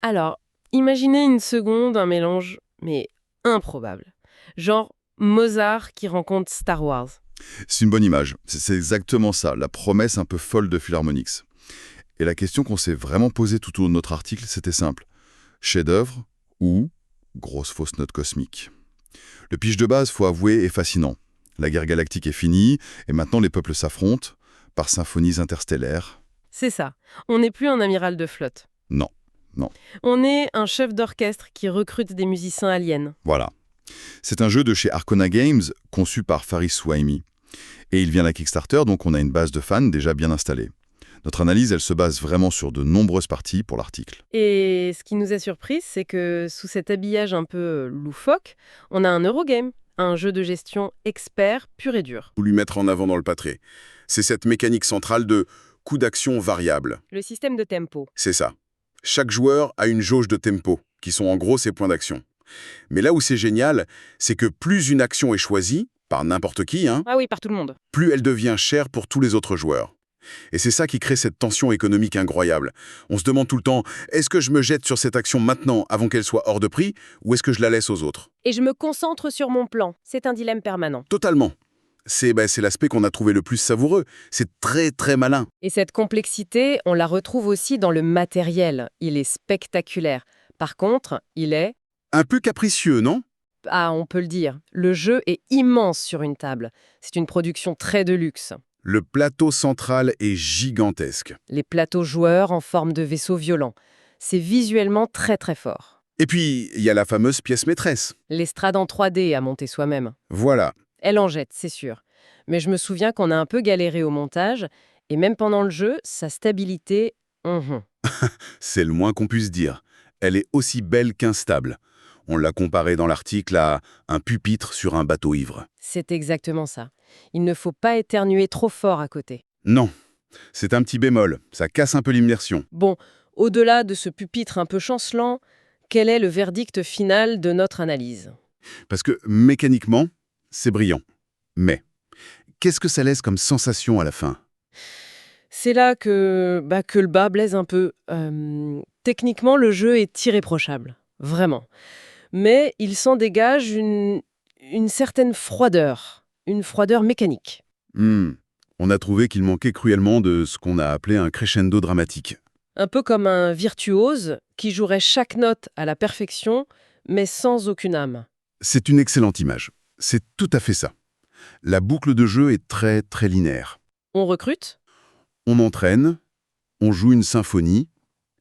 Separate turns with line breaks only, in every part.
Alors, imaginez une seconde un mélange, mais improbable. Genre Mozart qui rencontre Star Wars.
C'est une bonne image. C'est exactement ça, la promesse un peu folle de Philharmonix. Et la question qu'on s'est vraiment posée tout au long de notre article, c'était simple. Chef-d'œuvre ou grosse fausse note cosmique? Le pitch de base, faut avouer, est fascinant. La guerre galactique est finie, et maintenant les peuples s'affrontent par symphonies interstellaires.
C'est ça. On n'est plus un amiral de flotte.
Non, non.
On est un chef d'orchestre qui recrute des musiciens aliens.
Voilà. C'est un jeu de chez Arcona Games, conçu par Faris Souhaimi. Et il vient d'un Kickstarter, donc on a une base de fans déjà bien installée. Notre analyse, elle se base vraiment sur de nombreuses parties pour l'article.
Et ce qui nous a surpris, c'est que sous cet habillage un peu loufoque, on a un Eurogame, un jeu de gestion expert pur et dur.
Ou lui mettre en avant dans le patré. C'est cette mécanique centrale de coup d'action variable.
Le système de tempo.
C'est ça. Chaque joueur a une jauge de tempo, qui sont en gros ses points d'action. Mais là où c'est génial, c'est que plus une action est choisie, par n'importe qui,
Ah oui, par tout le monde.
plus elle devient chère pour tous les autres joueurs. Et c'est ça qui crée cette tension économique incroyable. On se demande tout le temps, est-ce que je me jette sur cette action maintenant avant qu'elle soit hors de prix, ou est-ce que je la laisse aux autres?
Et je me concentre sur mon plan. C'est un dilemme permanent.
Totalement. C'est l'aspect qu'on a trouvé le plus savoureux. C'est très très malin.
Et cette complexité, on la retrouve aussi dans le matériel. Il est spectaculaire. Par contre, il est...
Un peu capricieux, non?
Ah, on peut le dire. Le jeu est immense sur une table. C'est une production très de luxe.
Le plateau central est gigantesque.
Les plateaux joueurs en forme de vaisseau violent. C'est visuellement très très fort.
Et puis, il y a la fameuse pièce maîtresse.
L'estrade en 3D à monter soi-même.
Voilà.
Elle en jette, c'est sûr. Mais je me souviens qu'on a un peu galéré au montage, et même pendant le jeu, sa stabilité...
C'est le moins qu'on puisse dire. Elle est aussi belle qu'instable. On l'a comparée dans l'article à un pupitre sur un bateau ivre.
C'est exactement ça. Il ne faut pas éternuer trop fort à côté.
Non, c'est un petit bémol. Ça casse un peu l'immersion.
Bon, au-delà de ce pupitre un peu chancelant, quel est le verdict final de notre analyse?
Parce que mécaniquement, c'est brillant. Mais qu'est-ce que ça laisse comme sensation à la fin?
C'est là que le bas blesse un peu. Techniquement, le jeu est irréprochable. Vraiment. Mais il s'en dégage une certaine froideur. Une froideur mécanique.
On a trouvé qu'il manquait cruellement de ce qu'on a appelé un crescendo dramatique.
Un peu comme un virtuose qui jouerait chaque note à la perfection, mais sans aucune âme.
C'est une excellente image. C'est tout à fait ça. La boucle de jeu est très, très linéaire.
On recrute,
On entraîne, on joue une symphonie,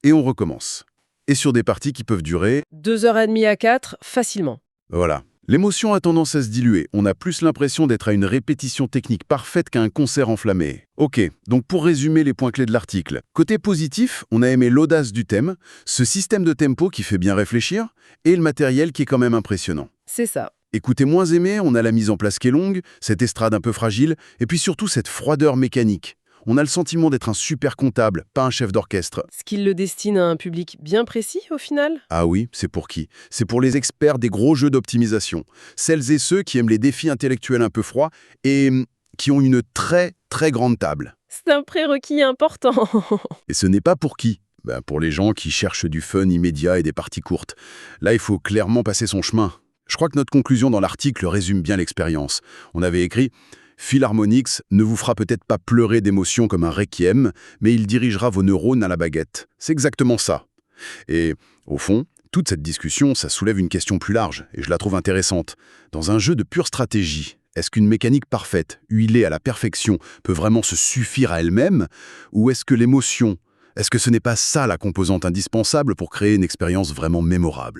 et on recommence. Et sur des parties qui peuvent durer...
2h30 à 4, facilement.
Voilà. L'émotion a tendance à se diluer. On a plus l'impression d'être à une répétition technique parfaite qu'à un concert enflammé. Ok, donc pour résumer les points clés de l'article. Côté positif, on a aimé l'audace du thème, ce système de tempo qui fait bien réfléchir, et le matériel qui est quand même impressionnant.
C'est ça.
Et côté moins aimé, on a la mise en place qui est longue, cette estrade un peu fragile, et puis surtout cette froideur mécanique. On a le sentiment d'être un super comptable, pas un chef d'orchestre.
Ce qui le destine à un public bien précis, au final?
Ah oui, c'est pour qui? C'est pour les experts des gros jeux d'optimisation. Celles et ceux qui aiment les défis intellectuels un peu froids et qui ont une très, très grande table.
C'est un prérequis important.
Et ce n'est pas pour qui? Pour les gens qui cherchent du fun immédiat et des parties courtes. Là, il faut clairement passer son chemin. Je crois que notre conclusion dans l'article résume bien l'expérience. On avait écrit « Philharmonix ne vous fera peut-être pas pleurer d'émotion comme un requiem, mais il dirigera vos neurones à la baguette. » C'est exactement ça. Et, au fond, toute cette discussion, ça soulève une question plus large, et je la trouve intéressante. Dans un jeu de pure stratégie, est-ce qu'une mécanique parfaite, huilée à la perfection, peut vraiment se suffire à elle-même? Ou est-ce que l'émotion, est-ce que ce n'est pas ça la composante indispensable pour créer une expérience vraiment mémorable?